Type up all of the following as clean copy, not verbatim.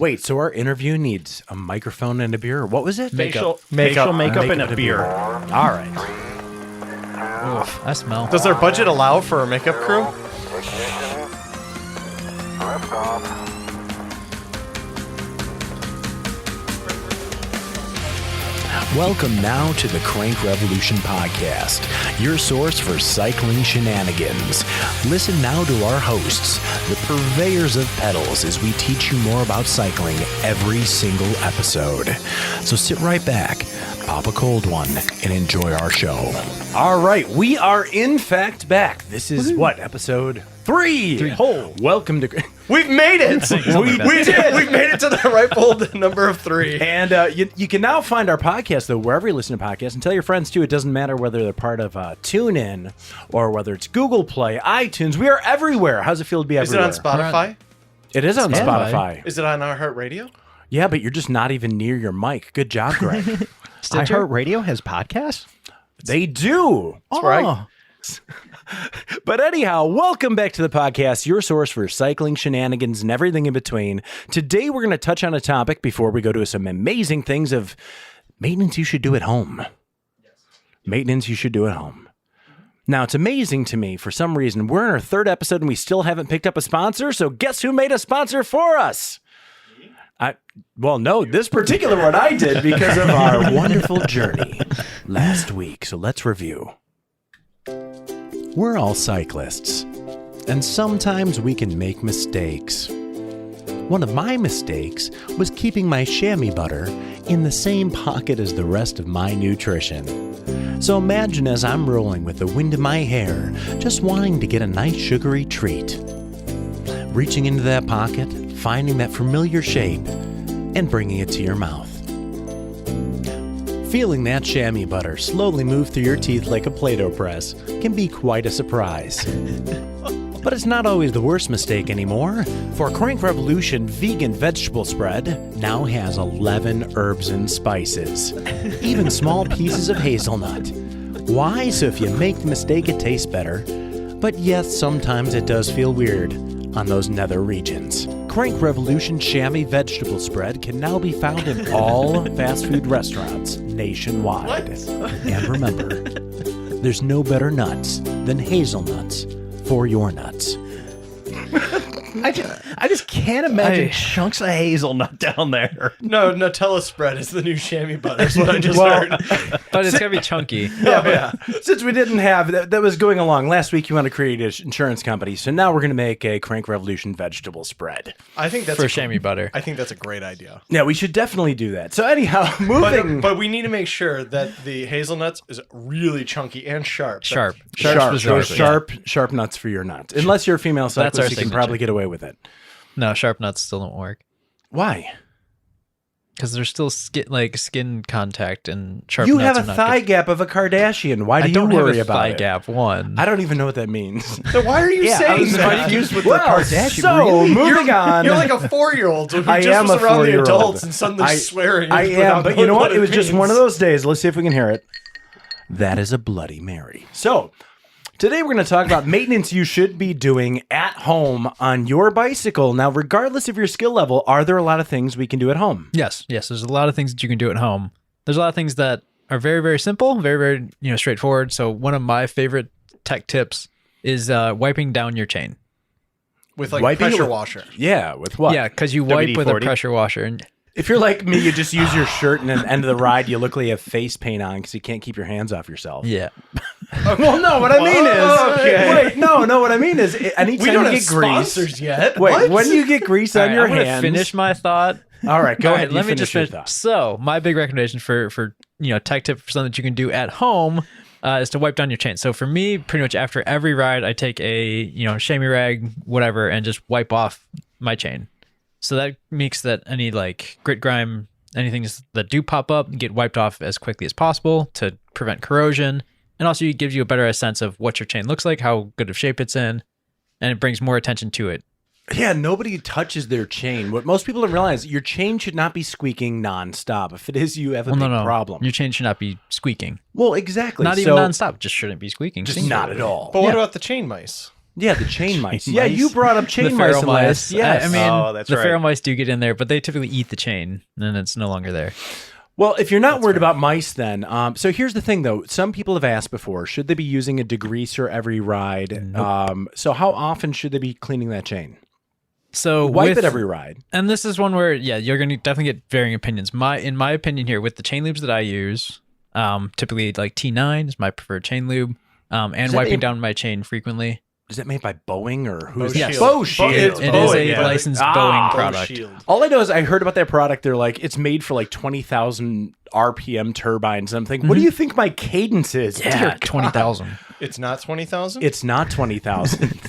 Wait, so our interview needs a microphone and a beer? What was it? Facial makeup and a beer. All right. Oof, I smell. Does our budget allow for a makeup crew? Welcome now to the Crank Revolution Podcast, your source for cycling shenanigans. Listen now to our hosts, the purveyors of pedals, as we teach you more about cycling every single episode. So sit right back, pop a cold one, and enjoy our show. All right, we are in fact back. This is what, episode 3? Welcome to... We've made it! We did! We've made it to the rightful number of 3. And you can now find our podcast, though, wherever you listen to podcasts. And tell your friends, too. It doesn't matter whether they're part of TuneIn or whether it's Google Play, iTunes. We are everywhere. How's it feel to be everywhere? Is it on Spotify? It is on Spotify. Is it on iHeartRadio? Yeah, but you're just not even near your mic. Good job, Greg. iHeartRadio has podcasts? They do. That's right. But anyhow, welcome back to the podcast, your source for cycling shenanigans and everything in between. Today, we're going to touch on a topic before we go to some amazing things of maintenance you should do at home. Maintenance you should do at home. Now, it's amazing to me, for some reason, we're in our 3rd episode and we still haven't picked up a sponsor, so guess who made a sponsor for us? Well, no, this particular one I did because of our wonderful journey last week. So let's review. We're all cyclists, and sometimes we can make mistakes. One of my mistakes was keeping my chamois butter in the same pocket as the rest of my nutrition. So imagine as I'm rolling with the wind in my hair, just wanting to get a nice sugary treat. Reaching into that pocket, finding that familiar shape, and bringing it to your mouth. Feeling that chamois butter slowly move through your teeth like a Play-Doh press can be quite a surprise. But it's not always the worst mistake anymore, for Crank Revolution Vegan Vegetable Spread now has 11 herbs and spices, even small pieces of hazelnut. Why? So if you make the mistake, it tastes better. But yes, sometimes it does feel weird on those nether regions. Crank Revolution Chamois Vegetable Spread can now be found in all fast food restaurants nationwide. And remember, there's no better nuts than hazelnuts for your nuts. I just can't imagine chunks of hazelnut down there. No, Nutella spread is the new chamois butter. That's what I just heard. But it's going to be chunky. Yeah. Since we didn't have, that was going along. Last week you want to create an insurance company, so now we're going to make a Crank Revolution vegetable spread. I think that's for chamois butter. I think that's a great idea. Yeah, we should definitely do that. So anyhow, moving. But we need to make sure that the hazelnuts is really chunky and sharp. Sharp Nuts for your nuts. Unless you're a female cyclist, you can probably get away with it. No, sharp nuts still don't work. Why? Because there's still skin contact and sharp you nuts. You have a thigh gap of a Kardashian. Why do you worry about thigh it? Gap one. I don't even know what that means. So why are you saying that? Confused with the Kardashian. So moving on. You're like a 4-year-old who I just am was a around 4-year-old. the adults and suddenly swearing. I am, but you know what? It was just one of those days. Let's see if we can hear it. That is a Bloody Mary. So today we're going to talk about maintenance you should be doing at home on your bicycle. Now, regardless of your skill level, are there a lot of things we can do at home? Yes. There's a lot of things that you can do at home. There's a lot of things that are very, very simple, very, very straightforward. So one of my favorite tech tips is wiping down your chain with like pressure washer. Yeah, with what? Yeah, because you wipe with a WD-40. pressure washer. And if you're like me, you just use your shirt, and at the end of the ride, you look like you have face paint on because you can't keep your hands off yourself. yeah. Well, no, what I mean is, wait, no, what I mean is, anytime We don't you have get grease, sponsors yet. wait, What? when you get grease on your I'm gonna hands, finish my thought. All right, go ahead. Let me finish just your finish. thought. So my big recommendation for tech tip for something that you can do at home is to wipe down your chain. So for me, pretty much after every ride, I take a chamois rag, whatever, and just wipe off my chain. So that makes that any like grit, grime, anything that do pop up get wiped off as quickly as possible to prevent corrosion. And also it gives you a better sense of what your chain looks like, how good of shape it's in, and it brings more attention to it. Yeah, nobody touches their chain. What most people don't realize, your chain should not be squeaking nonstop. If it is, you have a big problem. Your chain should not be squeaking. Well, exactly. Not even nonstop. Just shouldn't be squeaking. Just not at all. But what about the chain mice? Yeah, the chain mice. Yeah, you brought up chain The mice feral in last. mice. Yes. I mean, Oh, that's the right. feral mice do get in there, but they typically eat the chain, and it's no longer there. Well, if you're not worried about mice, then so here's the thing, though. Some people have asked before: should they be using a degreaser every ride? So how often should they be cleaning that chain? So Wipe it every ride. And this is one where, yeah, you're going to definitely get varying opinions. In my opinion here, with the chain lubes that I use, typically like T9 is my preferred chain lube, and wiping down my chain frequently. Is that made by Boeing or who is Bow it? Shield. Bow Shield. It's It is Boeing, a licensed Boeing product. Shield. All I know is I heard about that product. They're like, it's made for like 20,000 RPM turbines. And I'm thinking, what do you think my cadence is? Yeah, Dear God. 20,000. It's not 20,000. It's not 20,000.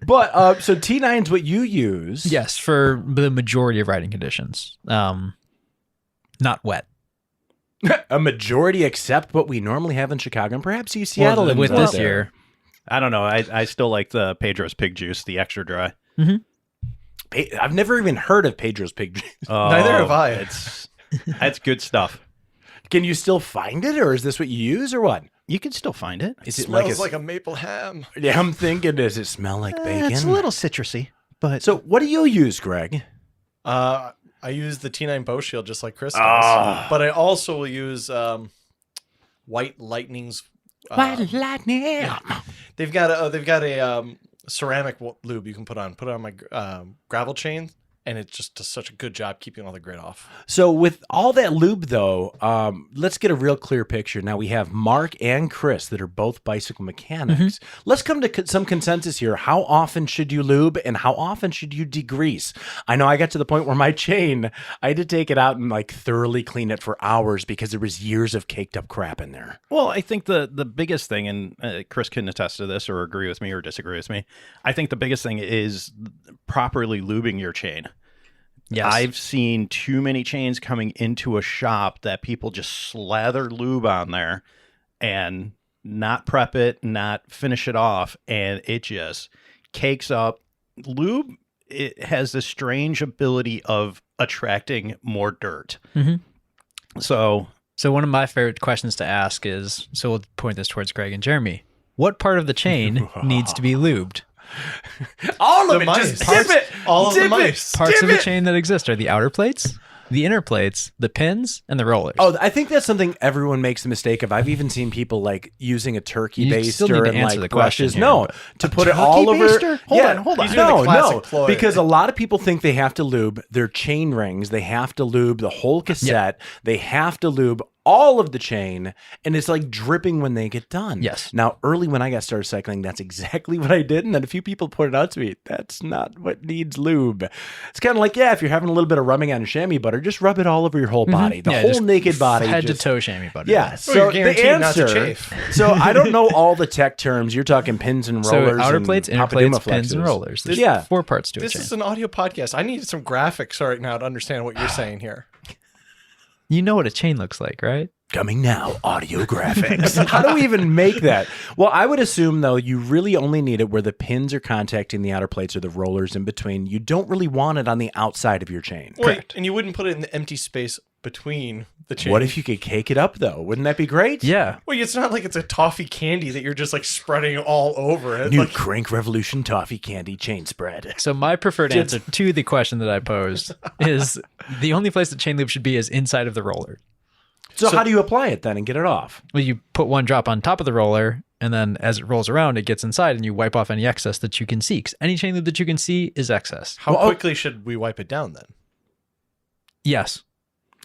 But so T9 is what you use. Yes, for the majority of riding conditions. Not wet. A majority accept what we normally have in Chicago and perhaps you Seattle Well, with out this there. year. I don't know. I still like the Pedro's Pig Juice, the extra dry. I've never even heard of Pedro's Pig Juice. Neither have I. That's good stuff. Can you still find it, or is this what you use, or what? You can still find it. Is it Smells like like a maple ham. Yeah, I'm thinking, does it smell like bacon? It's a little citrusy, but So what do you use, Greg? I use the T9 Bow Shield just like Chris does, Ah. but I also will use White Lightning's. White lightning. They've got a ceramic lube you can put on my gravel chain, and it just does such a good job keeping all the grit off. So with all that lube, though, let's get a real clear picture. Now we have Mark and Chris that are both bicycle mechanics. Let's come to some consensus here. How often should you lube, and how often should you degrease? I know I got to the point where my chain, I had to take it out and like thoroughly clean it for hours because there was years of caked up crap in there. well, I think the biggest thing, and Chris can attest to this or agree with me or disagree with me, I think the biggest thing is properly lubing your chain. Yes. I've seen too many chains coming into a shop that people just slather lube on there and not prep it, not finish it off, and it just cakes up. Lube, it has this strange ability of attracting more dirt. So So one of my favorite questions to ask is, so we'll point this towards Greg and Jeremy. What part of the chain needs to be lubed? All of The it, mice. just Parts- dip it. all of the dip it, mice. Parts dip of the it. chain that exist are the outer plates, the inner plates, the pins, and the rollers. Oh, I think that's something everyone makes the mistake of. I've even seen people like using a turkey You still need baster to and answer like the question brushes. here, No, but- to put it all over. baster? Hold on. He's doing the No, classic no, ploy. because a lot of people think they have to lube their chain rings. They have to lube the whole cassette. They have to lube all of the chain, and it's like dripping when they get done. Yes. Now, early when I got started cycling, that's exactly what I did, and then a few people pointed out to me, that's not what needs lube. It's kind of like, yeah, if you're having a little bit of rubbing on chamois butter, just rub it all over your whole body, the Yeah, whole just naked body, head just- to toe chamois butter. Yeah. Well, So you're the guaranteed not to answer. chafe. So I don't know all the tech terms. You're talking pins and So rollers. outer and plates, inner Papaduma plates, pins, and flexes. rollers. There's Yeah. 4 parts to a This chain. is an audio podcast. I need some graphics right now to understand what you're saying here. You know what a chain looks like, right? Coming now, audio graphics. How do we even make that? Well, I would assume, though, you really only need it where the pins are contacting the outer plates or the rollers in between. You don't really want it on the outside of your chain. Wait, and you wouldn't put it in the empty space between the chain. What if you could cake it up, though? Wouldn't that be great? Yeah. Well, it's not like it's a toffee candy that you're just like spreading all over it. New Like, Crank Revolution toffee candy chain spread. So my preferred answer to the question that I posed is the only place that chain lube should be is inside of the roller. So how do you apply it then and get it off? Well, you put one drop on top of the roller, and then as it rolls around, it gets inside, and you wipe off any excess that you can see. 'Cause any chain lube that you can see is excess. how quickly should we wipe it down then? Yes.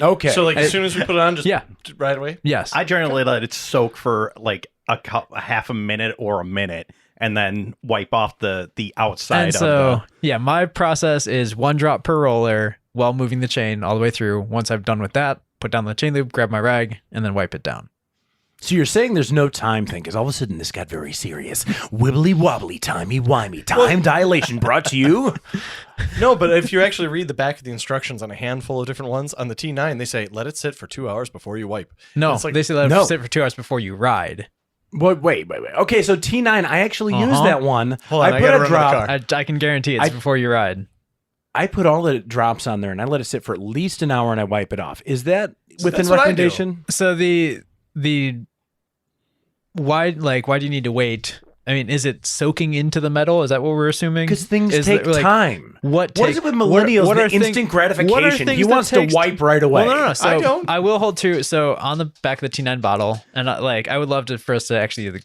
Okay. So like as soon as we put it on, just Yeah. right away. Yes. I generally let it soak for like a half a minute or a minute, and then wipe off the outside and of so, yeah, my process is 1 drop per roller while moving the chain all the way through. Once I've done with that, put down the chain lube, grab my rag, and then wipe it down. So you're saying there's no time thing, because all of a sudden this got very serious. Wibbly wobbly, timey wimey, time dilation brought to you. No, but if you actually read the back of the instructions on a handful of different ones on the T9, they say let it sit for 2 hours before you wipe. No, It's like- they say let No. it sit for 2 hours before you ride. Wait. Okay, so T9, I actually used that one. Hold on, I put gotta a run to the drop. car. I can guarantee it's before you ride. I put all the drops on there and I let it sit for at least an hour and I wipe it off. Is that within that's what I do. recommendation? So the why do you need to wait I mean, is it soaking into the metal? Is that what we're assuming? Because things Is take it, like, time. What is it with millennials? what The are instant gratification. what are He things wants that to takes- wipe right away. Well, no. So I don't. I will hold to. So on the back of the T9 bottle, and I would love for us to actually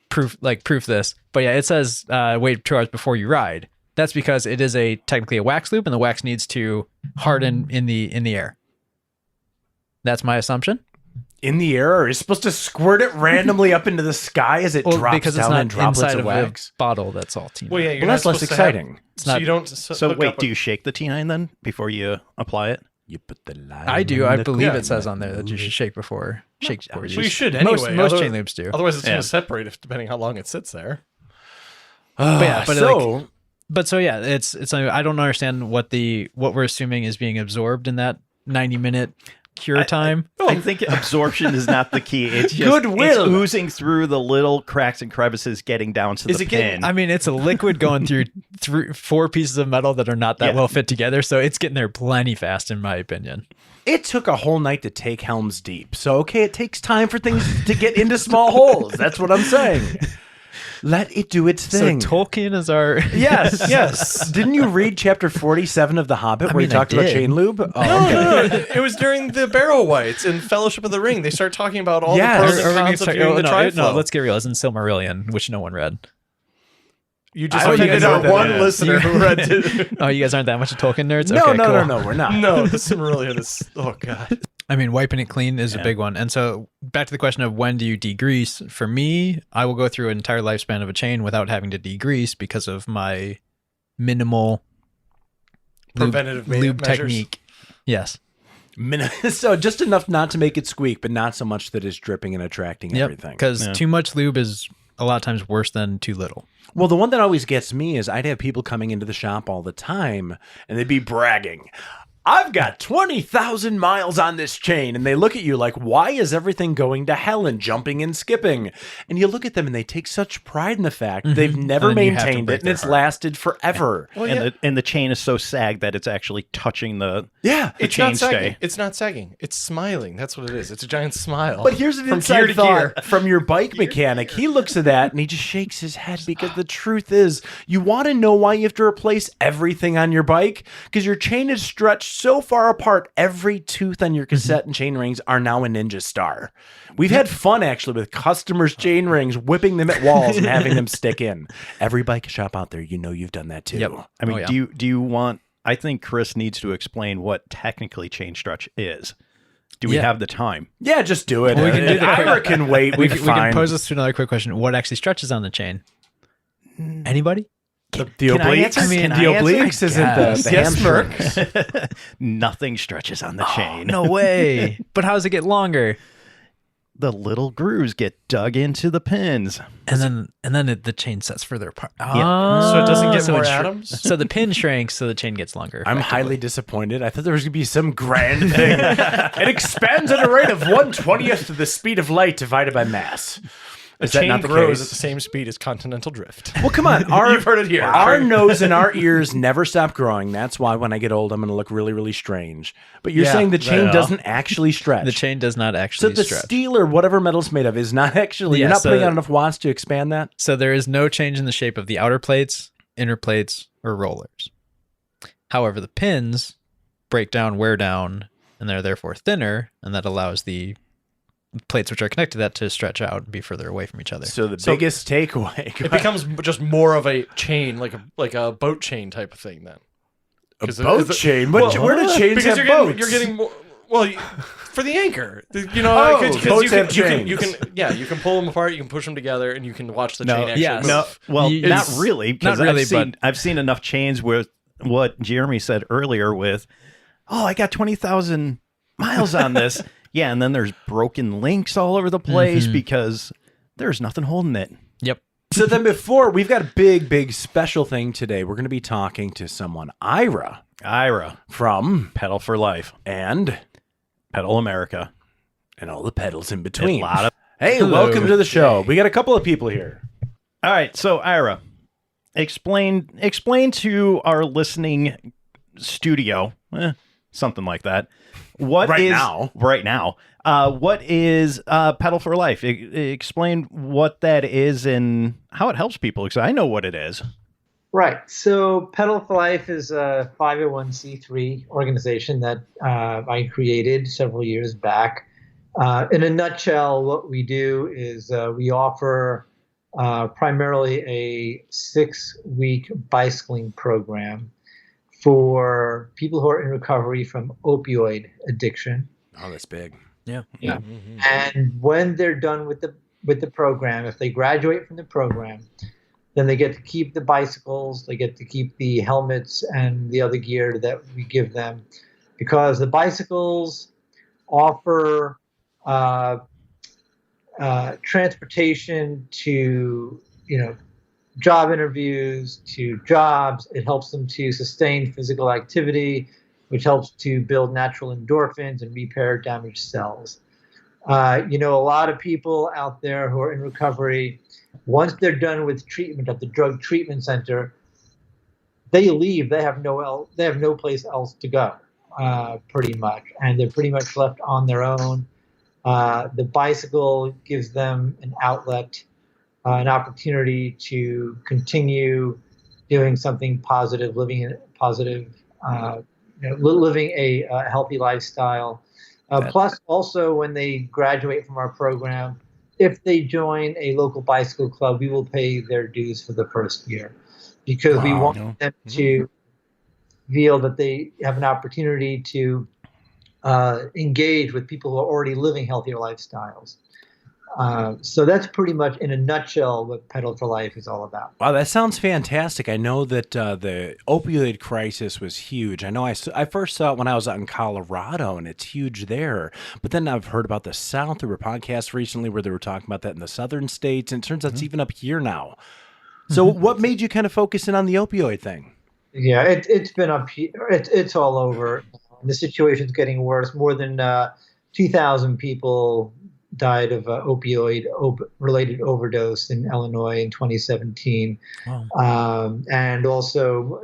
proof this. But yeah, it says wait 2 hours before you ride. That's because it is technically a wax loop, and the wax needs to harden in the air. That's my assumption. In the air, or is supposed to squirt it randomly up into the sky as it drops because it's down in not droplets inside of of wax? the bottle. That's all. T9. Well, yeah, you're Well, not that's less supposed to have- exciting. So you don't. So hook wait, up do you shake the T9 then before you apply it? You put the lime. I do. in I the believe cup. it says on there that you should shake before Well, you should anyway. Most otherwise- chain loops do. Otherwise, it's Yeah. going to separate if depending how long it sits there. So yeah, it's I don't understand what we're assuming is being absorbed in that 90-minute cure time. I think absorption is not the key. It's just Goodwill. It's oozing through the little cracks and crevices, getting down to Is the it getting- pin. I mean, it's a liquid going through 4 pieces of metal that are not that Yeah. well fit together, so it's getting there plenty fast, in my opinion. It took a whole night to take Helm's Deep. So, okay, it takes time for things to get into small holes. That's what I'm saying. Let it do its thing. So Tolkien is our Yes, yes. Didn't you read chapter 47 of The Hobbit where mean, he talked I about did. chain lube? Oh, No, okay. no, no. It was during the Barrow Wights in Fellowship of the Ring. They start talking about all Yes. the pros Or and we can cons of start- doing the no, triflow. let's get real. It's in Silmarillion, which no one read. You just I don't offended even know our that one is. listener who read it. Oh, you guys aren't that much of Tolkien nerds? No, Okay, no, cool. no, we're not. No, the Silmarillion is. Oh god. I mean, wiping it clean is a big one. And so back to the question of when do you degrease? For me, I will go through an entire lifespan of a chain without having to degrease because of my minimal Preventative lube measures. technique. Yes. So just enough not to make it squeak, but not so much that it's dripping and attracting Yep. everything. Because too much lube is a lot of times worse than too little. Well, the one that always gets me is I'd have people coming into the shop all the time, and they'd be bragging, I've got 20,000 miles on this chain. And they look at you like, why is everything going to hell and jumping and skipping? And you look at them and they take such pride in the fact they've never And then you have to maintained break it and their it's heart. lasted forever. Well, and the chain is so sagged that it's actually touching the Yeah. it's chain not sagging. stay. It's not sagging. It's smiling. That's what it is. It's a giant smile. But here's an from inside gear to thought gear. from your bike mechanic. He looks at that and he just shakes his head because the truth is, you want to know why you have to replace everything on your bike? Because your chain is stretched so far apart, every tooth on your cassette and chain rings are now a ninja star. We've had fun actually with customers' chain rings, whipping them at walls and having them stick in. Every bike shop out there, you know you've done that too. Yep. I mean, Oh, yeah. do you want? I think Chris needs to explain what technically chain stretch is. Do we Yeah. have the time? Yeah, just do it. Well, we can do the Ira can wait. We We're can fine. pose this to another quick question. What actually stretches on the chain? Anybody? The Can I obliques? answer? I mean, Can the I answer? obliques isn't the Yes, hamstring. Nothing stretches on the chain. No way. But how does it get longer? The little grooves get dug into the pins. And then the chain sets further apart. So it doesn't get so more it atoms? So the pin shrinks, so the chain gets longer. I'm effectively. highly disappointed. I thought there was going to be some grand thing. It expands at a rate of 1/20th to the speed of light divided by mass. The Is that chain not the grows case? at the same speed as continental drift. Well, come on. You've heard it here. Our nose and our ears never stop growing. That's why when I get old, I'm going to look really, really strange. But you're Yeah, saying the chain yeah. doesn't actually stretch. The chain does not so actually the stretch. steel or whatever metal it's made of is not actually, Yeah, you're not so- putting out enough watts to expand that? So there is no change in the shape of the outer plates, inner plates, or rollers. However, the pins break down, wear down, and they're therefore thinner, and that allows the plates which are connected to that to stretch out and be further away from each other. So the biggest takeaway. It becomes just more of a chain, like a boat chain type of thing then. a 'Cause boat it- chain? well, Where do chains because have you're boats? getting more, well for the anchor. You know, Oh, because boats you can, have chains. you can pull them apart, you can push them together, and you can watch the chain actually yes. move. No, well, You- not it's- really. Because not really, I've seen enough chains with what Jeremy said earlier with, oh, I got 20,000 miles on this. Yeah, and then there's broken links all over the place because there's nothing holding it. Yep. So then before, we've got a big, big special thing today. We're going to be talking to someone, Ira, from Pedal for Life, and Pedal America. all the pedals in between. A lot of. Hey, Hello. welcome to the show. We got a couple of people here. All right, so Ira, explain to our listening studio, something like that. What Right is now. right now? What is Pedal for Life? Explain what that is and how it helps people. Because I know what it is. Right. So Pedal for Life is a 501c3 organization that I created several years back. In a nutshell, what we do is we offer primarily a 6-week bicycling program for people who are in recovery from opioid addiction. Oh, that's big. Yeah. Yeah. And when they're done with the program, if they graduate from the program, then they get to keep the bicycles, they get to keep the helmets and the other gear that we give them, because the bicycles offer transportation to, job interviews, to jobs. It helps them to sustain physical activity, which helps to build natural endorphins and repair damaged cells. A lot of people out there who are in recovery, once they're done with treatment at the drug treatment center, they leave. They have no place else to go, pretty much, and they're pretty much left on their own. The bicycle gives them an outlet, an opportunity to continue doing something positive, living a healthy lifestyle. Plus, also, when they graduate from our program, if they join a local bicycle club, we will pay their dues for the first year, because we want them to feel that they have an opportunity to engage with people who are already living healthier lifestyles. So that's pretty much, in a nutshell, what Pedal for Life is all about. Wow, that sounds fantastic. I know that the opioid crisis was huge. I know I first saw it when I was out in Colorado, and it's huge there. But then I've heard about the South through a podcast recently where they were talking about that in the southern states, and it turns out it's even up here now. So what made you kind of focus in on the opioid thing? Yeah, it's been up here. It's all over. The situation's getting worse. More than 2,000 people died of opioid-related overdose in Illinois in 2017. Wow. And also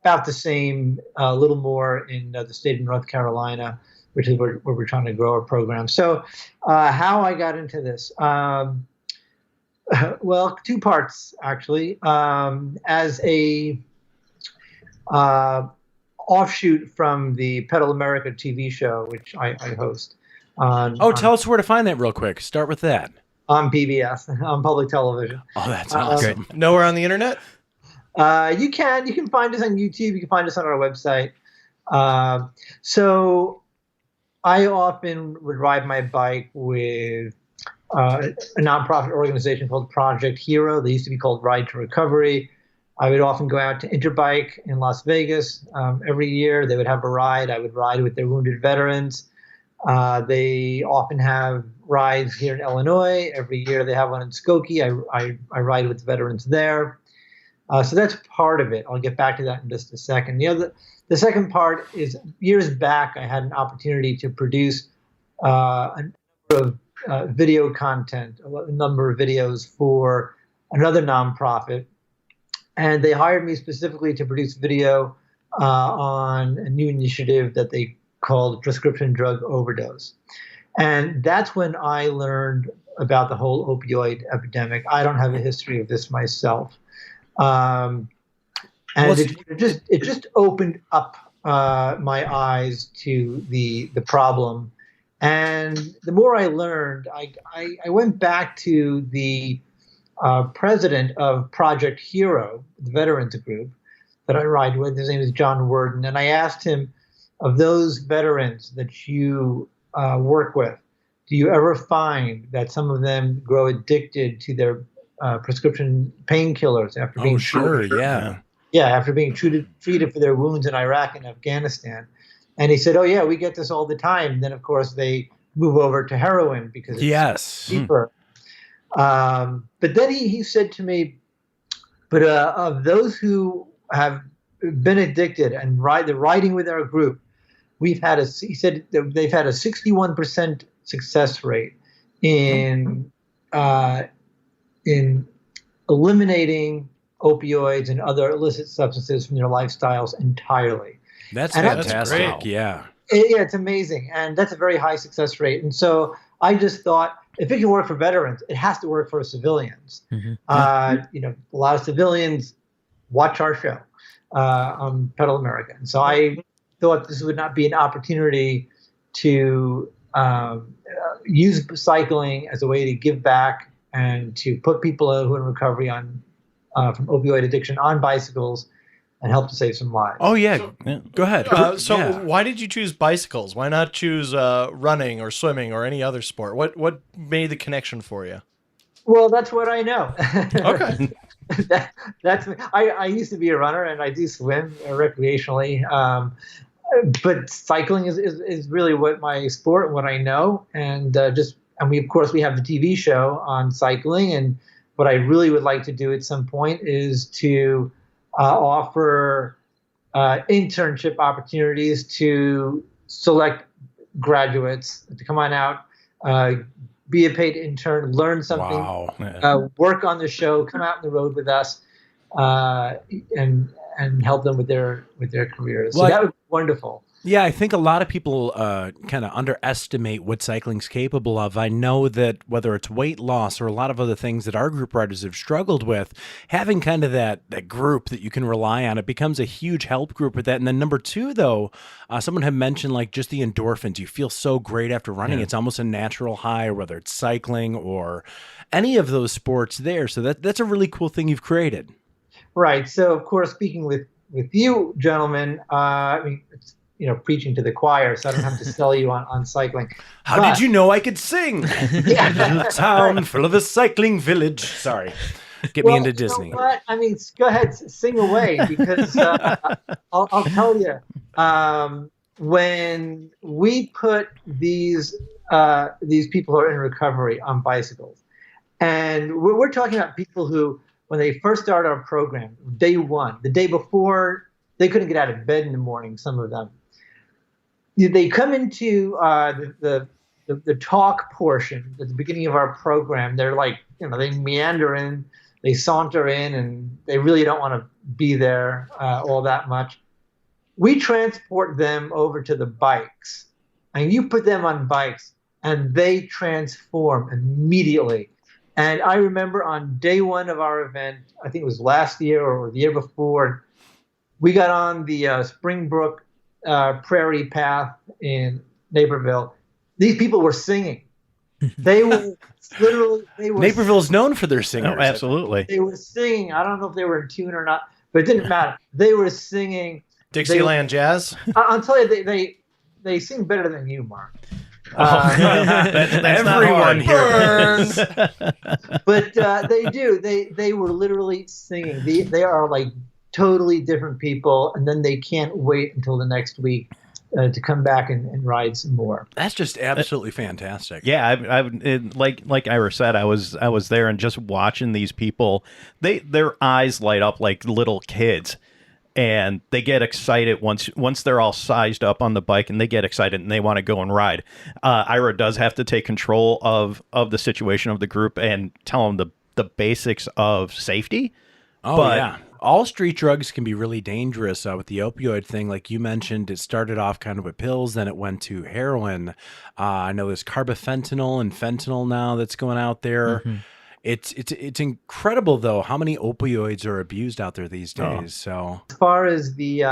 about the same, a little more in the state of North Carolina, which is where we're trying to grow our program. So how I got into this? Well, two parts, actually. As a offshoot from the Pedal America TV show, which I host. Tell us where to find that real quick. Start with that. On PBS, on public television. Oh, that's awesome. Nowhere on the internet? You can find us on YouTube. You can find us on our website. So I often would ride my bike with a nonprofit organization called Project Hero. They used to be called Ride to Recovery. I would often go out to Interbike in Las Vegas. Every year they would have a ride. I would ride with their wounded veterans. They often have rides here in Illinois. Every year they have one in Skokie. I ride with the veterans there. So that's part of it. I'll get back to that in just a second. The second part is, years back, I had an opportunity to produce a number of video content, a number of videos for another nonprofit. And they hired me specifically to produce video on a new initiative that they called prescription drug overdose. And that's when I learned about the whole opioid epidemic. I don't have a history of this myself. And it just opened up my eyes to the problem. And the more I learned, I went back to the president of Project Hero, the veterans group that I ride with. His name is John Worden. And I asked him, of those veterans that you work with, do you ever find that some of them grow addicted to their prescription painkillers after being after being treated for their wounds in Iraq and Afghanistan? And he said, oh, yeah, we get this all the time. And then, of course, they move over to heroin because it's cheaper. But then he said to me, but of those who have been addicted and they're riding with our group, he said they've had a 61% success rate in eliminating opioids and other illicit substances from their lifestyles entirely. That's And fantastic. great. Yeah. Yeah, it's amazing, and that's a very high success rate. And so I just thought, if it can work for veterans, it has to work for civilians. A lot of civilians watch our show on Pedal America, and so I thought this would not be an opportunity to use cycling as a way to give back and to put people who are in recovery on from opioid addiction on bicycles and help to save some lives. Oh yeah. Go ahead. So Yeah. why did you choose bicycles? Why not choose running or swimming or any other sport? What made the connection for you? Well, that's what I know. Okay. That's I used to be a runner and I do swim recreationally. But cycling is really what my sport, what I know, and we of course we have the TV show on cycling, and what I really would like to do at some point is to offer internship opportunities to select graduates to come on out, be a paid intern, learn something, Wow. work on the show, come out on the road with us, and help them with their careers. Well, so that would be wonderful. Yeah, I think a lot of people kind of underestimate what cycling's capable of. I know that whether it's weight loss or a lot of other things that our group riders have struggled with, having kind of that group that you can rely on, it becomes a huge help group with that. And then number two, though, someone had mentioned like just the endorphins. You feel so great after running. It's almost a natural high, whether it's cycling or any of those sports there. So that's a really cool thing you've created. Right. So, of course, speaking with you gentlemen, I mean, it's, preaching to the choir, so I don't have to sell you on cycling. How did you know I could sing? Yeah. A town full of a cycling village. Sorry. Get me into Disney. You know what? I mean, go ahead, sing away, because I'll tell you, when we put these people who are in recovery on bicycles, and we're talking about people who, when they first started our program, day one, the day before, they couldn't get out of bed in the morning, some of them. They come into the talk portion at the beginning of our program. They're like, they meander in, they saunter in, and they really don't want to be there all that much. We transport them over to the bikes, and you put them on bikes, and they transform immediately. And I remember on day one of our event, I think it was last year or the year before, we got on the Springbrook Prairie Path in Naperville. These people were singing. They were Naperville's known for their singers. Oh, absolutely. They were singing. I don't know if they were in tune or not, but it didn't matter. They were singing. Dixieland jazz. I'll tell you, they sing better than you, Mark. That's Everyone here burns. But they do. They were literally singing. They are like totally different people, and then they can't wait until the next week to come back and ride some more. That's just absolutely fantastic. Yeah, like Ira said, I was there and just watching these people. Their eyes light up like little kids, and they get excited once they're all sized up on the bike, and they get excited and they want to go and ride. Ira does have to take control of the situation of the group and tell them the basics of safety. Oh, yeah. All street drugs can be really dangerous with the opioid thing. Like you mentioned, it started off kind of with pills, then it went to heroin. I know there's carbafentanil and fentanyl now that's going out there. Mm-hmm. It's incredible, though, how many opioids are abused out there these days. So as far as the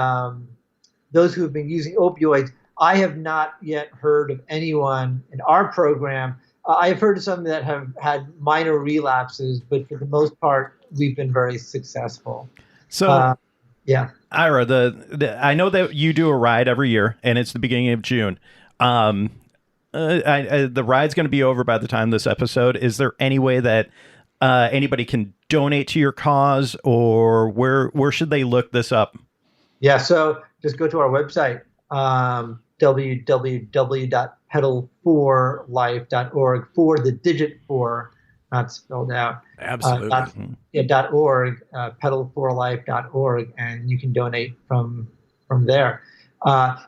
those who have been using opioids, I have not yet heard of anyone in our program. I've heard of some that have had minor relapses, but for the most part, we've been very successful. So, yeah, Ira, I know that you do a ride every year, and it's the beginning of June. The ride's going to be over by the time this episode. Is there any way that anybody can donate to your cause, or where should they look this up? Yeah, so just go to our website, www.pedal4life.org, for the digit 4, not spelled out. Absolutely. .org, pedal4life.org, and you can donate from there.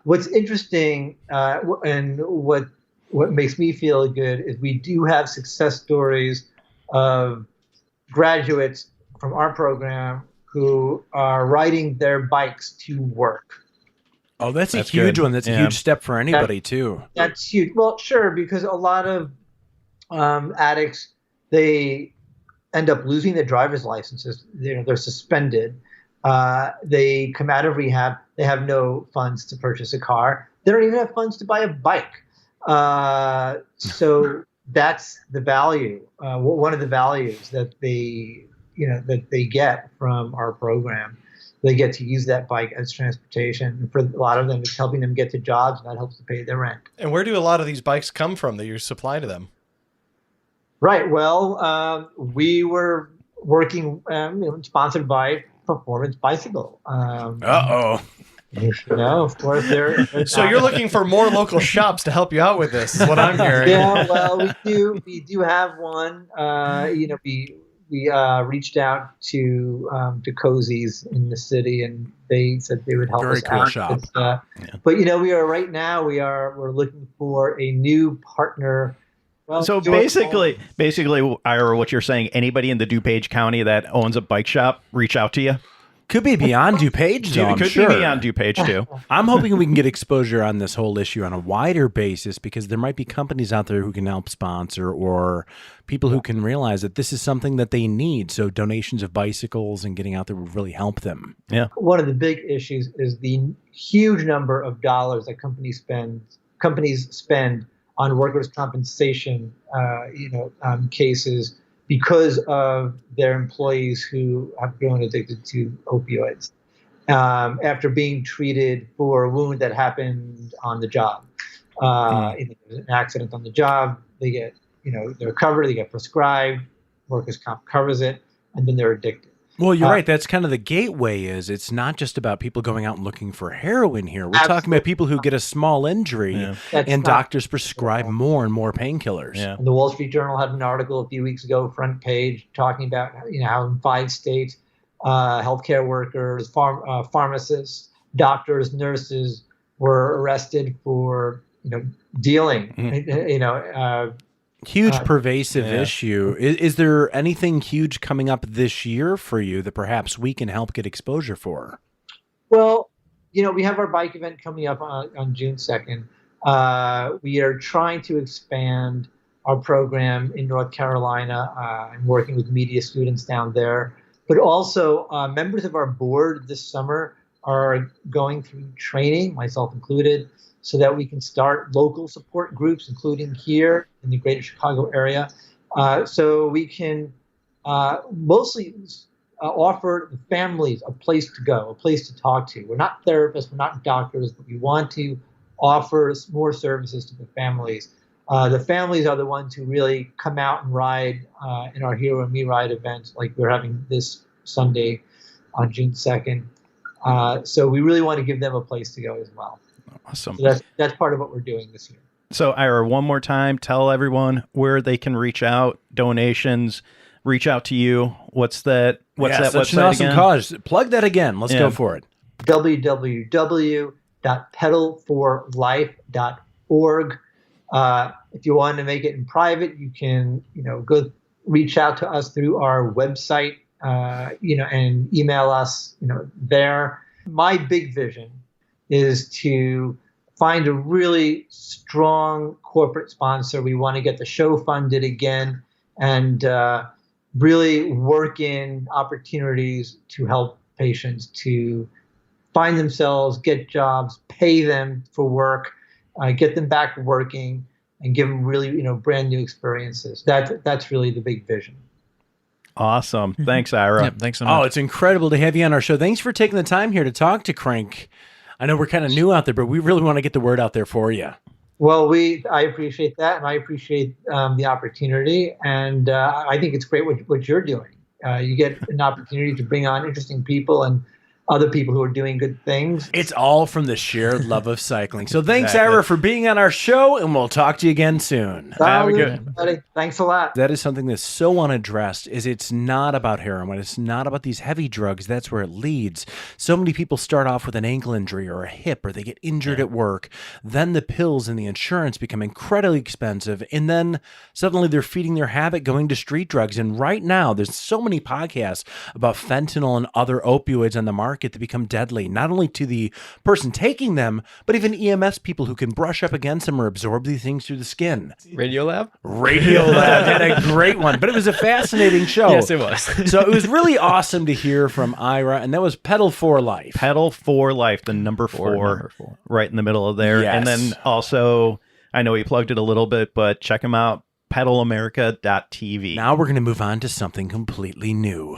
What's interesting and what makes me feel good is we do have success stories of graduates from our program who are riding their bikes to work. Oh, that's a That's huge good. one. That's a Yeah. huge step for anybody too. That's huge. Well, sure, because a lot of addicts, they end up losing their driver's licenses. They're suspended. They come out of rehab. They have no funds to purchase a car. They don't even have funds to buy a bike. So that's the value. One of the values that they get from our program. They get to use that bike as transportation. And for a lot of them, it's helping them get to jobs, and that helps to pay their rent. And where do a lot of these bikes come from that you supply to them? Right. Well, we were working, sponsored by Performance Bicycle. Uh-oh. Of course, they're So you're looking for more local shops to help you out with this, is what I'm hearing. Yeah, well, we do have one. We reached out to Cozy's in the city, and they said they would help Very us cool out. shop. But we're looking for a new partner. Well, So basically, Ira, what you're saying, anybody in the DuPage County that owns a bike shop, reach out to you. Could be beyond DuPage, though, I'm Could sure. be on DuPage too. I'm hoping we can get exposure on this whole issue on a wider basis, because there might be companies out there who can help sponsor, or people who can realize that this is something that they need. So donations of bicycles and getting out there would really help them. One of the big issues is the huge number of dollars that companies spend on workers' compensation, cases, because of their employees who have grown addicted to opioids after being treated for a wound that happened on the job. An accident on the job, they get, they're covered, they get prescribed, workers' comp covers it, and then they're addicted. Well, you're right. That's kind of the gateway. It's not just about people going out and looking for heroin here. We're talking about people who get a small injury and doctors prescribe more and more painkillers. Yeah. And the Wall Street Journal had an article a few weeks ago, front page, talking about how in 5 states, healthcare workers, pharmacists, doctors, nurses were arrested for dealing. Huge pervasive issue. Is there anything huge coming up this year for you that perhaps we can help get exposure for? Well, we have our bike event coming up on June 2nd. We are trying to expand our program in North Carolina. I'm working with media students down there. But also, members of our board this summer are going through training, myself included, so that we can start local support groups, including here in the greater Chicago area. So we can mostly offer the families a place to go, a place to talk to. We're not therapists, we're not doctors, but we want to offer more services to the families. The families are the ones who really come out and ride in our Hero and Me Ride event, like we're having this Sunday on June 2nd. So we really want to give them a place to go as well. Awesome. So that's part of what we're doing this year. So Ira, one more time, tell everyone where they can reach out, donations, reach out to you. What's that Such website an awesome again? cause. Plug that again. Let's go for it. www.pedalforlife.org. If you want to make it in private, you can, go reach out to us through our website, and email us, there. My big vision is to find a really strong corporate sponsor. We want to get the show funded again and really work in opportunities to help patients to find themselves, get jobs, pay them for work, get them back working, and give them really, brand new experiences. That's really the big vision. Awesome. Thanks, Ira. Yep, thanks so much. Oh, it's incredible to have you on our show. Thanks for taking the time here to talk to Crank. I know we're kind of new out there, but we really want to get the word out there for you. Well, I appreciate that, and I appreciate the opportunity, and I think it's great what you're doing. You get an opportunity to bring on interesting people and other people who are doing good things. It's all from the shared love of cycling. So thanks, Ira, for being on our show, and we'll talk to you again soon. Have a good- Everybody. Thanks a lot. That is something that's so unaddressed. Is it's not about heroin. It's not about these heavy drugs. That's where it leads. So many people start off with an ankle injury or a hip, or they get injured at work. Then the pills and the insurance become incredibly expensive. And then suddenly they're feeding their habit going to street drugs. And right now, there's so many podcasts about fentanyl and other opioids on the market market to become deadly, not only to the person taking them, but even EMS people who can brush up against them or absorb these things through the skin. Radiolab? Radiolab had a great one, but it was a fascinating show. Yes, it was. So it was really awesome to hear from Ira, and that was Pedal for Life. Pedal for Life, the number four, right in the middle of there. Yes. And then also, I know he plugged it a little bit, but check him out, pedalamerica.tv. Now we're going to move on to something completely new.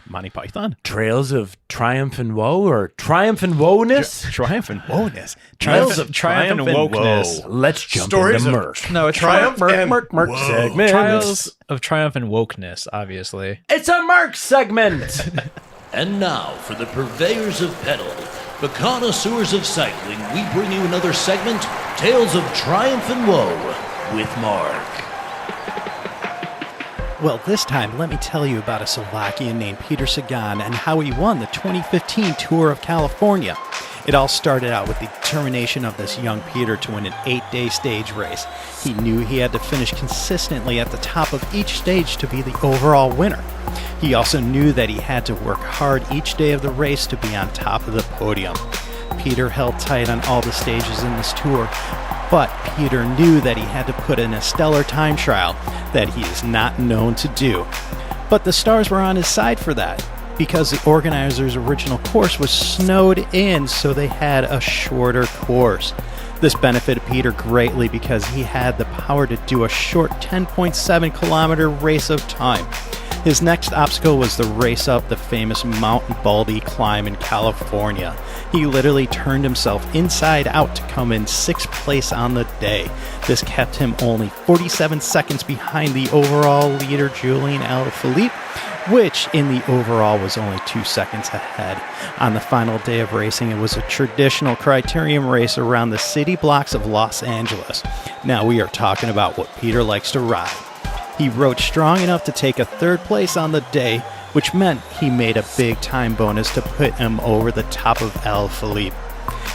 Monty Python. Trails of Triumph and Woe, or Triumph and Woeness? Triumph and woeness. Trails of Triumph and Wokeness. Let's jump Stories into of Merc. No, it's Triumph and Merc segment. Trials of Triumph and Wokeness, obviously. It's a Merc segment. And now, for the purveyors of pedal, the connoisseurs of cycling, we bring you another segment, Tales of Triumph and Woe, with Mark. Well, this time, let me tell you about a Slovakian named Peter Sagan and how he won the 2015 Tour of California. It all started out with the determination of this young Peter to win an 8-day stage race. He knew he had to finish consistently at the top of each stage to be the overall winner. He also knew that he had to work hard each day of the race to be on top of the podium. Peter held tight on all the stages in this tour, but Peter knew that he had to put in a stellar time trial that he is not known to do. But the stars were on his side for that, because the organizers' original course was snowed in, so they had a shorter course. This benefited Peter greatly because he had the power to do a short 10.7 kilometer race of time. His next obstacle was the race up the famous Mount Baldy climb in California. He literally turned himself inside out to come in 6th place on the day. This kept him only 47 seconds behind the overall leader Julian Alaphilippe, which in the overall was only 2 seconds ahead. On the final day of racing, it was a traditional criterium race around the city blocks of Los Angeles. Now we are talking about what Peter likes to ride. He rode strong enough to take a 3rd place on the day, which meant he made a big time bonus to put him over the top of Alaphilippe.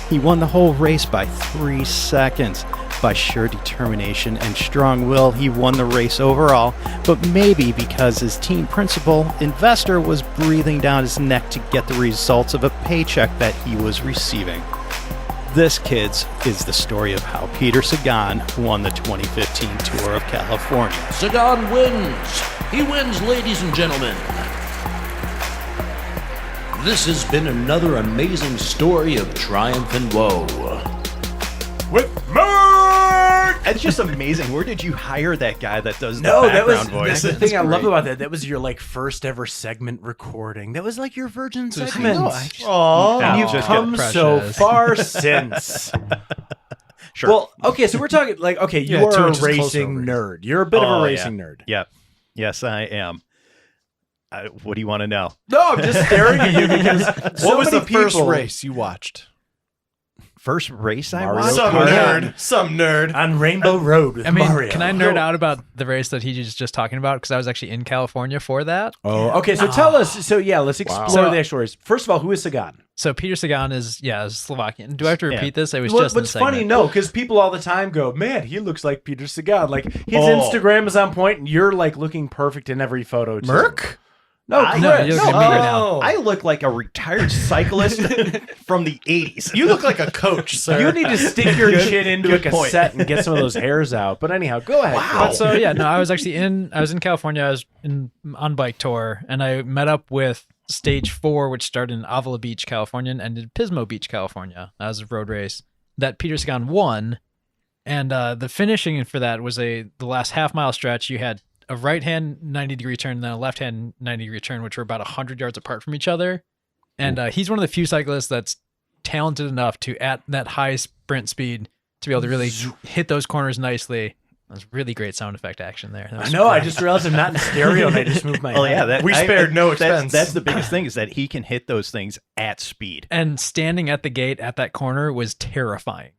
He won the whole race by 3 seconds. By sheer determination and strong will, he won the race overall, but maybe because his team principal, investor, was breathing down his neck to get the results of a paycheck that he was receiving. This, kids, is the story of how Peter Sagan won the 2015 Tour of California. Sagan wins. He wins, ladies and gentlemen. This has been another amazing story of triumph and woe. With Merc! It's just amazing. Where did you hire that guy that does No, the that was background voice? that's the thing I love about that. That was your like first ever segment recording. That was like your virgin segment. Aww. And you've just come get so precious. far since. Sure. Well, okay, so we're talking like, okay, you Yeah, are 2 a inches closer racing over. nerd. You're a bit of Oh, a yeah. racing nerd. Yep. Yes, I am. What do you want to know? No, I'm just staring at you because so What was many the first people- race you watched? First race I Mario watched? Some Kart. nerd. Some nerd. on Rainbow Road with I mean, Mario. can I nerd out about the race that he was just talking about? Because I was actually in California for that. Oh, okay. So tell us. So yeah, let's explore So- the actual race. First of all, who is Sagan? So Peter Sagan is Slovakian. Do I have to repeat this? It was Well, just in the what's funny, segment. no, because people all the time go, "Man, he looks like Peter Sagan." Like his Oh. Instagram is on point, and you're like looking perfect in every photo. Too. Merc? No, I- Chris. No, you're looking at me right now. Oh. I look like a retired cyclist from the 80s. You look like a coach, sir. You need to stick your Good- chin into a good point. cassette and get some of those hairs out. But anyhow, go ahead. But so yeah, no, I was in California. I was on bike tour, and I met up with Stage 4, which started in Avila Beach, California, and ended in Pismo Beach, California. That was a road race that Peter Sagan won, and the finishing for that was the last half-mile stretch. You had a right-hand 90-degree turn, and then a left-hand 90-degree turn, which were about 100 yards apart from each other. And he's one of the few cyclists that's talented enough to, at that high sprint speed, to be able to really hit those corners nicely. That was really great sound effect action there. That I was know. I great. just realized I'm not in stereo, and I just moved my. Oh, head. yeah. We spared no expense. That's the biggest thing is that he can hit those things at speed. And standing at the gate at that corner was terrifying.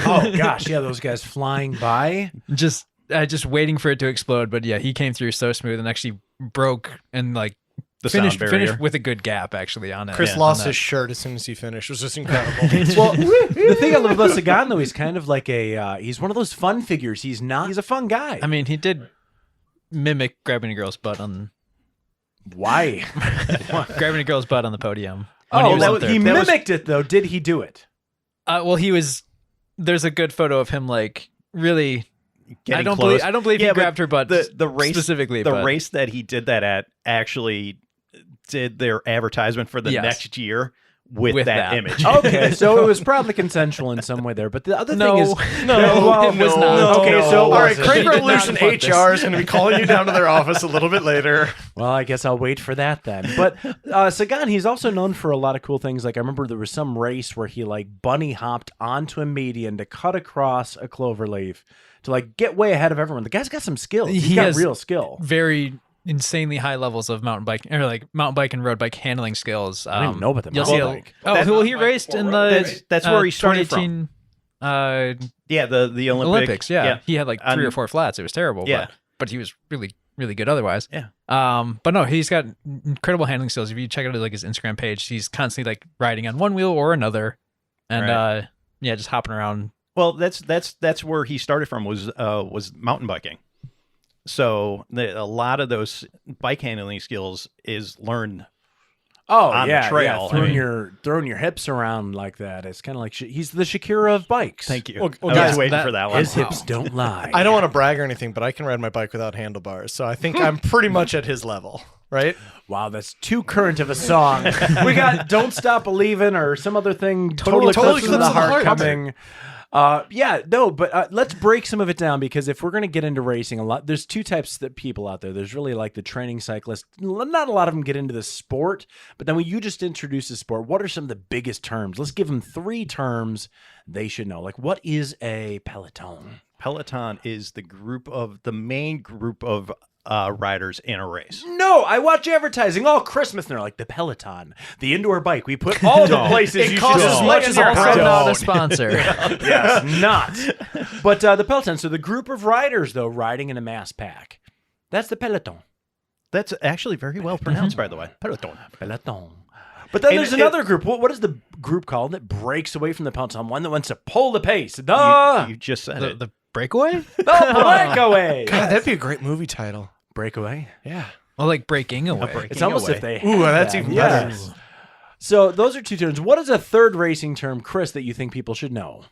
Oh gosh, yeah, those guys flying by. Just waiting for it to explode. But yeah, he came through so smooth and actually broke and like The sound finished barrier. with a good gap actually on it. Chris on lost that. his shirt as soon as he finished. It was just incredible. Well, the thing I love about Sagan though, he's kind of like he's one of those fun figures. He's a fun guy. I mean, he did mimic grabbing a girl's butt on Why? grabbing a girl's butt on the podium. when he Oh, was up there. he mimicked it though. Did he do it? Well, he was. There's a good photo of him like really. Getting I don't close. believe he but grabbed her butt the race specifically. The but race that he did that at actually did their advertisement for the Yes. next year with With that that. image. Okay, so it was probably consensual in some way there. But the other No. thing is, No, it was not. Okay, No. so all right, He Crank did not Revolution want this. HR is going to be calling you down to their office a little bit later. Well, I guess I'll wait for that then. But Sagan, he's also known for a lot of cool things. Like I remember there was some race where he like bunny hopped onto a median to cut across a clover leaf to like get way ahead of everyone. The guy's got some skills. He's He got has real skill. very insanely high levels of mountain bike or like mountain bike and road bike handling skills. I don't even know about the you'll mountain see bike. Oh, well, he raced in the That's where he started from. 2018 Yeah, the Olympics. Yeah. He had like 3 or Um, 4 flats. It was terrible. yeah. but he was really really good otherwise. Yeah. But no, he's got incredible handling skills. If you check out like his Instagram page, he's constantly like riding on one wheel or another, and Right. yeah, just hopping around. Well, that's where he started from was mountain biking. So a lot of those bike handling skills is learned. Oh on the yeah, trail. yeah. I Throwing your hips around like that. It's kind of like he's the Shakira of bikes. Thank you. Well, I guys, was waiting that- for that one. His hips don't lie. I don't want to brag or anything, but I can ride my bike without handlebars. So I think I'm pretty much at his level, right? Wow, that's too current of a song. We got "Don't Stop Believin'" or some other thing. Total Eclipse Eclipse of the Heart coming. Yeah, no, but let's break some of it down because if we're going to get into racing a lot, there's two types of people out there. There's really like the training cyclists. Not a lot of them get into the sport, but then when you just introduce the sport, what are some of the biggest terms? Let's give them 3 terms they should know. Like, what is a peloton? Peloton is the main group of riders in a race. No, I watch advertising all Christmas, and they're like the Peloton, the indoor bike. We put all the places you costs should as know. much as your Also house. not a sponsor. Yes, not. But the Peloton, so the group of riders, though, riding in a mass pack. That's the Peloton. That's actually very well pronounced, by the way. Peloton. Peloton. But then And there's it- another group. What is the group called that breaks away from the Peloton? One that wants to pull the pace. The You just said the, it. the breakaway? breakaway. God, that'd be a great movie title. Breakaway. Yeah. Well, like breaking away. break- It's almost away. if they. Ooh, had that's that. even Yes. better. So those are 2 terms. What is a third racing term, Chris, that you think people should know?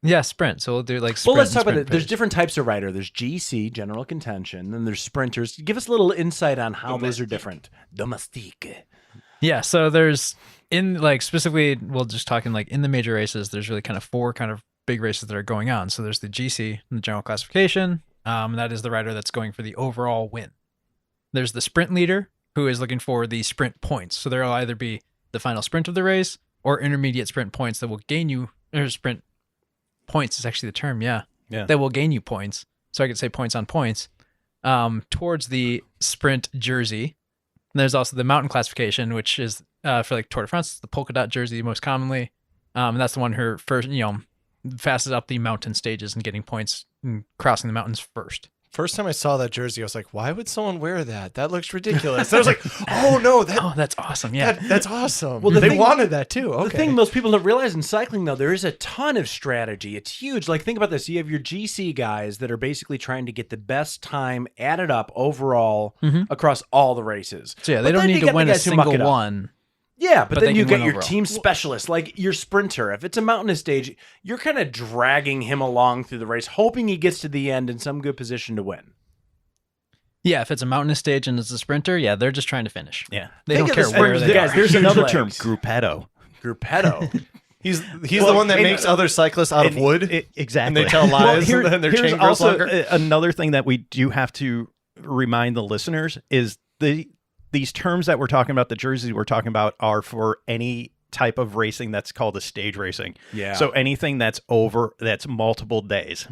Yeah, sprint. So we'll do like sprint. Well, let's talk and about sprint it. There's pace. different types of rider. There's GC, general contention. Then there's sprinters. Give us a little insight on how those are different. Domestique. Yeah, so there's in like specifically, we'll just talking like in the major races. There's really kind of 4 kind of big races that are going on. So there's the GC, the general classification. That is the rider that's going for the overall win. There's the sprint leader who is looking for the sprint points. So there will either be the final sprint of the race or intermediate sprint points that will gain you, or sprint points is actually the term, yeah. That will gain you points. So I could say points on points towards the sprint jersey. And there's also the mountain classification, which is for like Tour de France, the polka dot jersey most commonly. And that's the one who first, fastest up the mountain stages and getting points and crossing the mountains first. First time I saw that jersey, I was like, why would someone wear that? That looks ridiculous. And I was like, oh no, Oh, that's awesome. Yeah. that's awesome. Well, Well, the they thing- wanted that too. Okay. The thing most people don't realize in cycling, though, there is a ton of strategy. It's huge. Like, think about this. You have your GC guys that are basically trying to get the best time added up overall across all the races. So yeah, But they don't then you need to get the win a guys who muck single it up. one. Yeah, but But then they you can get win your overall. team specialist, like your sprinter. If it's a mountainous stage, you're kind of dragging him along through the race, hoping he gets to the end in some good position to win. Yeah, if it's a mountainous stage and it's a sprinter, yeah, they're just trying to finish. Yeah. They Think don't of care the where sprinters, they guys, are. there's Here's another huge term, legs. gruppetto. He's the Well, one that and- makes other cyclists out of And wood. exactly. And they tell lies, here- and then their here's chain grows also longer. another thing that we do have to remind the listeners is these terms that we're talking about, the jerseys we're talking about, are for any type of racing that's called a stage racing. Yeah. So anything that's multiple days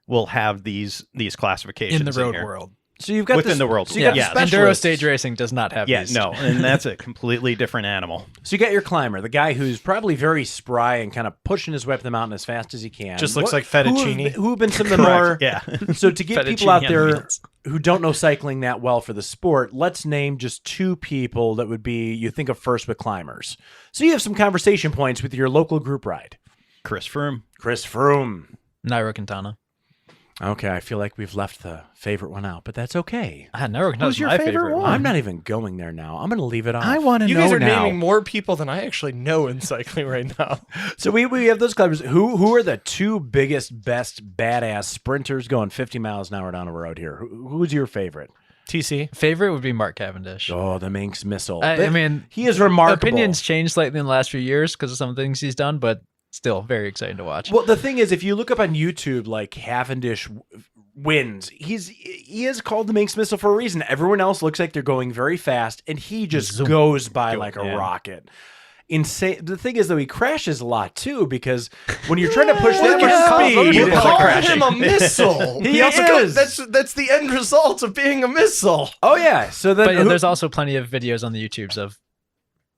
will have these classifications in the road here. world. So you've got Within the world. So you got Yeah. the Enduro specialists. stage racing does not have Yeah, these. no, and that's a completely different animal. So you got your climber, the guy who's probably very spry and kind of pushing his way up the mountain as fast as he can. Just looks like fettuccine. Who have been some of the more? Yeah. So to get people Fettuccine out on there wheels. who don't know cycling that well for the sport, let's name just 2 people that would be you think of first with climbers. So you have some conversation points with your local group ride. Chris Froome. Chris Froome. Nairo Quintana. Okay, I feel like we've left the favorite one out, but that's okay. I never know. Who's your my favorite one? I'm not even going there now. I'm going to leave it off. I want to You know guys are now. naming more people than I actually know in cycling right now. So we have those climbers. Who are the two biggest, best, badass sprinters going 50 miles an hour down the road here? Who's your favorite? TC. Favorite would be Mark Cavendish. Oh, the Manx missile. I mean, he is remarkable. Opinions changed slightly in the last few years because of some things he's done, but still very exciting to watch. Well, the thing is, if you look up on YouTube, like Cavendish wins, he is called the Manx missile for a reason. Everyone else looks like they're going very fast, and he just goes by like a rocket. Insane. The thing is, though, he crashes a lot too, because when you're trying to push that much speed, You it's call like him a missile. He also is. That's the end result of being a missile. Oh yeah. So then, But yeah, there's also plenty of videos on the YouTubes of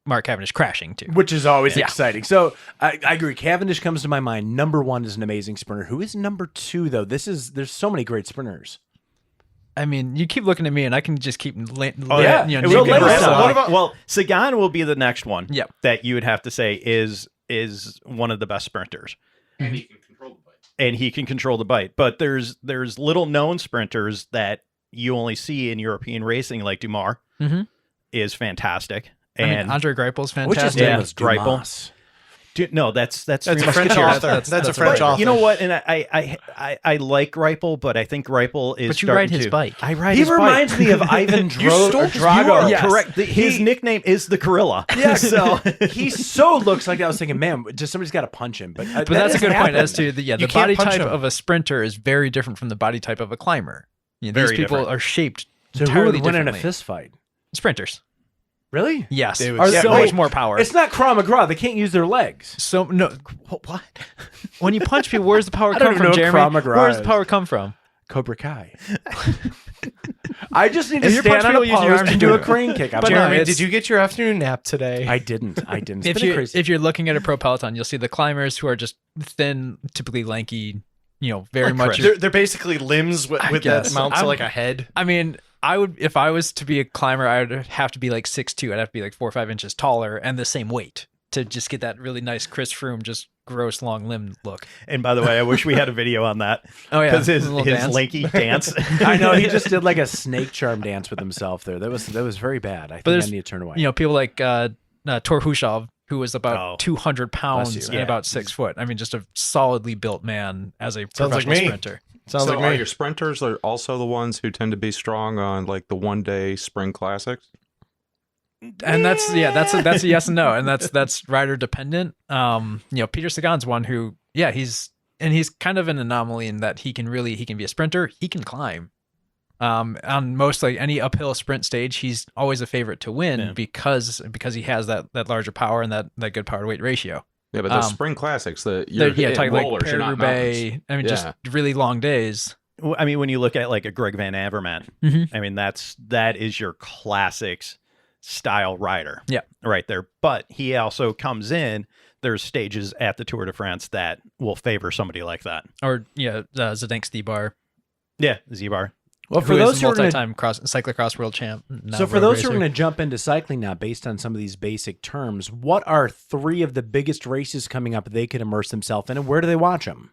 Mark Cavendish crashing too. which is always exciting. So I agree. Cavendish comes to my mind. Number one is an amazing sprinter. Who is number two though? There's so many great sprinters. I mean, you keep looking at me, and I can just keep. yeah. you know, It will naming lay myself. some. What about- Well, Sagan will be the next one. Yep. That you would have to say is one of the best sprinters. And he can control the bite. But there's little known sprinters that you only see in European racing, like Dumas is fantastic. I mean, And Andre Greipel's Which is fantastic. Yeah, was Greipel. Dumas. no, that's That's a Three French Musketeers. author. That's That's a a French French author. You know what? And I like Greipel, but I think Greipel is. But you starting ride his to- bike. I ride He his bike. reminds me of Ivan stole- Drago. You are correct. His nickname is the Gorilla. Yeah, so he so looks like that. I was thinking, man, just somebody's got to punch him. But But that's a good point as to the You the can't body punch type him. of a sprinter is very different from the body type of a climber. You know, Very these people different. are shaped So who entirely would win in a differently. fist fight? Sprinters. Really? Yes, They would- are Yeah, so wait, much more power. It's not Krav Maga. They can't use their legs. So no, what? When you punch people, where's the power I come don't even from, know what Jeremy? Krav Maga Where's the is. power come from? Cobra Kai. I just need to If you stand punch on people a using your post arms, and you do a do it. crane kick. I'm But no, Jeremy, it's- did you get your afternoon nap today? I didn't. It's If been a you crazy. if you're looking at a pro peloton, you'll see the climbers who are just thin, typically lanky. You know, very much. They're basically limbs with that guess. mounts to I'm- like a head. I mean, I would if I was to be a climber, I would have to be like 6'2". I'd have to be like 4 or 5 inches taller and the same weight to just get that really nice Chris Froome, just gross long limb look. And by the way, I wish we had a video on that. Oh yeah, Because his a little dance. lanky dance. I know he just did like a snake charm dance with himself there. That was very bad. I think I there's- need to turn away. You know, people like Tor Hushov, who was about 200 pounds Bless you. and Yeah. about 6 foot. I mean, just a solidly built man as a Sounds like professional me. sprinter. Sounds so like are me. your sprinters are also the ones who tend to be strong on like the 1-day spring classics? And that's a yes and no, and that's rider dependent. You know, Peter Sagan's one who, he's kind of an anomaly in that he can be a sprinter. He can climb. On most like any uphill sprint stage, he's always a favorite to win because he has that larger power and that good power to weight ratio. Yeah, but those spring classics, you're They're, hitting talking like rollers, you're not Paris-Roubaix. mountains. I mean, Yeah. just really long days. I mean, when you look at like a Greg Van Avermaet, Mhm. I mean, that is your classics style rider. Yeah. Right there. But he also comes in, there's stages at the Tour de France that will favor somebody like that. Or Zdenek Stibar. Yeah. Z-Bar. Well, who for is those who are gonna, multi-time cyclocross world champ. now so for road those who are racer. going to jump into cycling now, based on some of these basic terms, what are 3 of the biggest races coming up they could immerse themselves in, and where do they watch them?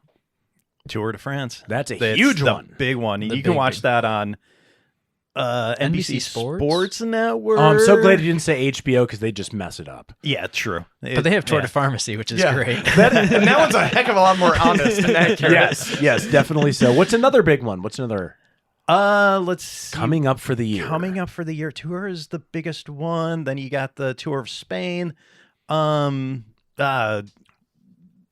Tour de France. That's a That's huge the one. big one. The You can big, watch big. that on NBC Sports? Sports Network. Oh, I'm so glad you didn't say HBO because they just mess it up. Yeah, true. But they have Tour de Pharmacy, which is great. And that one's a heck of a lot more honest and accurate. Yes, definitely so. What's another big one? What's another Let's see. coming up for the year? Coming up for the year. Tour is the biggest one. Then you got the Tour of Spain.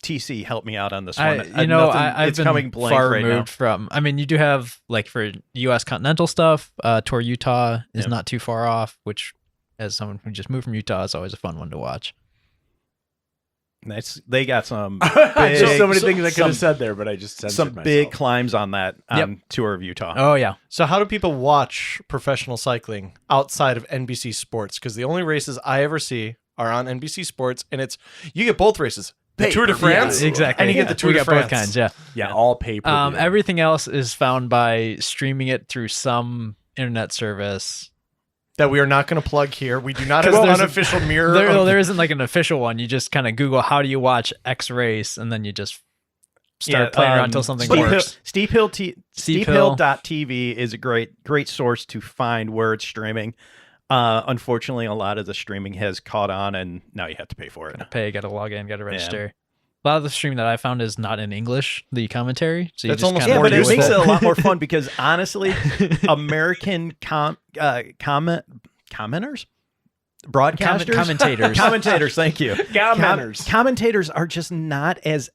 TC, help me out on this one. I've it's been coming blank far right now. removed from. I mean, you do have like for U.S. continental stuff. Tour Utah is not too far off. Which, as someone who just moved from Utah, is always a fun one to watch. They got some Just so many big- things I could have said there, but I just censored some myself. big climbs on that Tour of Utah. Oh yeah, So how do people watch professional cycling outside of NBC Sports? Because the only races I ever see are on NBC Sports, and you get both races. The Tour de France, exactly. and you get the Tour we de got France. both kinds. Yeah. Yeah, all pay per view. Everything else is found by streaming it through some internet service. That we are not going to plug here. We do not have 'Cause an there's a- unofficial mirror. There of- isn't like an official one. You just kind of Google how do you watch X race, and then you just start playing around until something Steep works. Steephill.tv is a great source to find where it's streaming. Unfortunately, a lot of the streaming has caught on, and now you have to pay for it. Got to log in, got to register. A lot of the stream that I found is not in English, the commentary. So you That's just almost kinda more But it useful. makes it a lot more fun because honestly, American commenters, broadcasters, commentators. Thank you. Commentators are just not as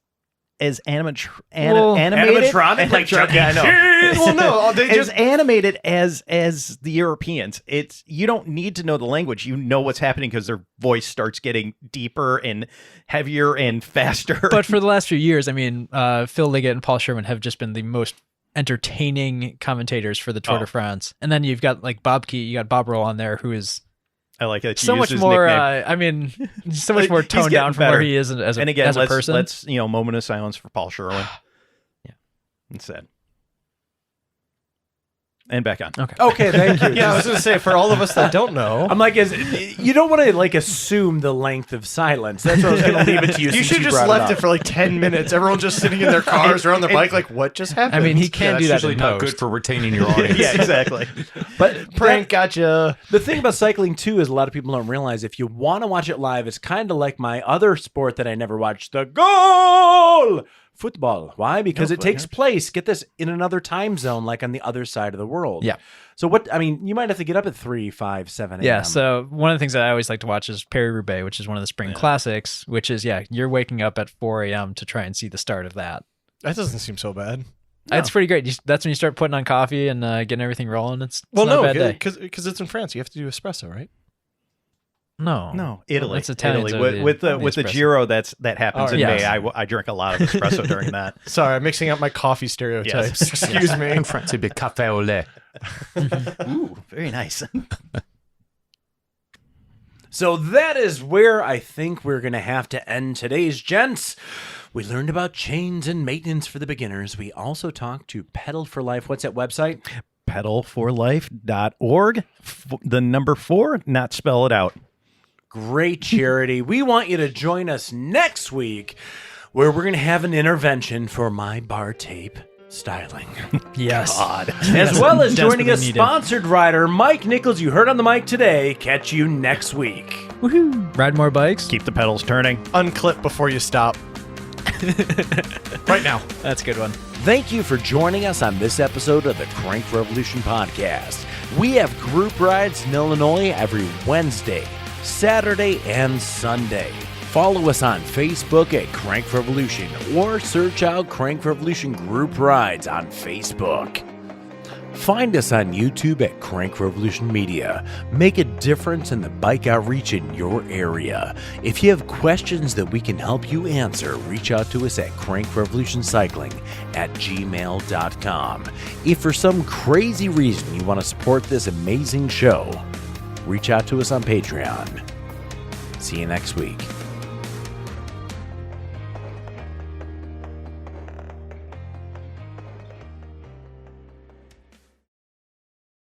animated. Animatronic, like Chuck Yeah, I know. Well, no, they as just animated as the Europeans. It's you don't need to know the language. You know what's happening because their voice starts getting deeper and heavier and faster. But for the last few years, I mean, Phil Liggett and Paul Sherman have just been the most entertaining commentators for the Tour de France. And then you've got like Bob Key, you got Bob Roll on there, who is I like that. You so use much his more. nickname. I mean, so much more He's toned down getting from better. where he is as a, And again, as a person. let's moment of silence for Paul Sherwin. Yeah. Instead. And back on. Okay, thank you. yeah. I was gonna say for all of us that don't know, I'm like, you don't want to like assume the length of silence. That's what I was going to leave it to you. you since should just brought left up. it for like 10 minutes. Everyone just sitting in their cars or on their bike, like, what just happened? I mean, he can Yeah, do that's that usually in not post. good for retaining your audience. Yeah, exactly. But prank gotcha. the thing about cycling too is a lot of people don't realize if you want to watch it live, it's kind of like my other sport that I never watched, the goal football. Why? Because it takes place, get this, in another time zone, like on the other side of the world. Yeah. So you might have to get up at 3, 5, 7 a.m. Yeah, so one of the things that I always like to watch is Paris-Roubaix, which is one of the spring classics, which is, you're waking up at 4 a.m. to try and see the start of that. That doesn't seem so bad. It's pretty great. That's when you start putting on coffee and getting everything rolling. It's Well, not a no, bad day. because it's in France. You have to do espresso, right? No, Italy. It's Italians Italy. are with the espresso. Giro that happens in Yes. May. I drink a lot of espresso during that. Sorry, I'm mixing up my coffee stereotypes. Yes. Excuse me. In France, it'd be café au lait. Ooh, very nice. So that is where I think we're going to have to end today's gents. We learned about chains and maintenance for the beginners. We also talked to Pedal for Life. What's that website? Pedalforlife.org. The number 4, not spell it out. Great charity. We want you to join us next week where we're going to have an intervention for my bar tape styling. Yes. As well as joining Desperately a needed. sponsored rider, Mike Nichols, you heard on the mic today. Catch you next week. Woohoo. Ride more bikes. Keep the pedals turning. Unclip before you stop. Right now. That's a good one. Thank you for joining us on this episode of the Crank Revolution podcast. We have group rides in Illinois every Wednesday, Saturday, and Sunday. Follow us on Facebook at Crank Revolution or search out Crank Revolution Group Rides on Facebook. Find us on YouTube at Crank Revolution Media. Make a difference in the bike outreach in your area. If you have questions that we can help you answer, reach out to us at crankrevolutioncycling@gmail.com. If for some crazy reason you want to support this amazing show, reach out to us on Patreon. See you next week.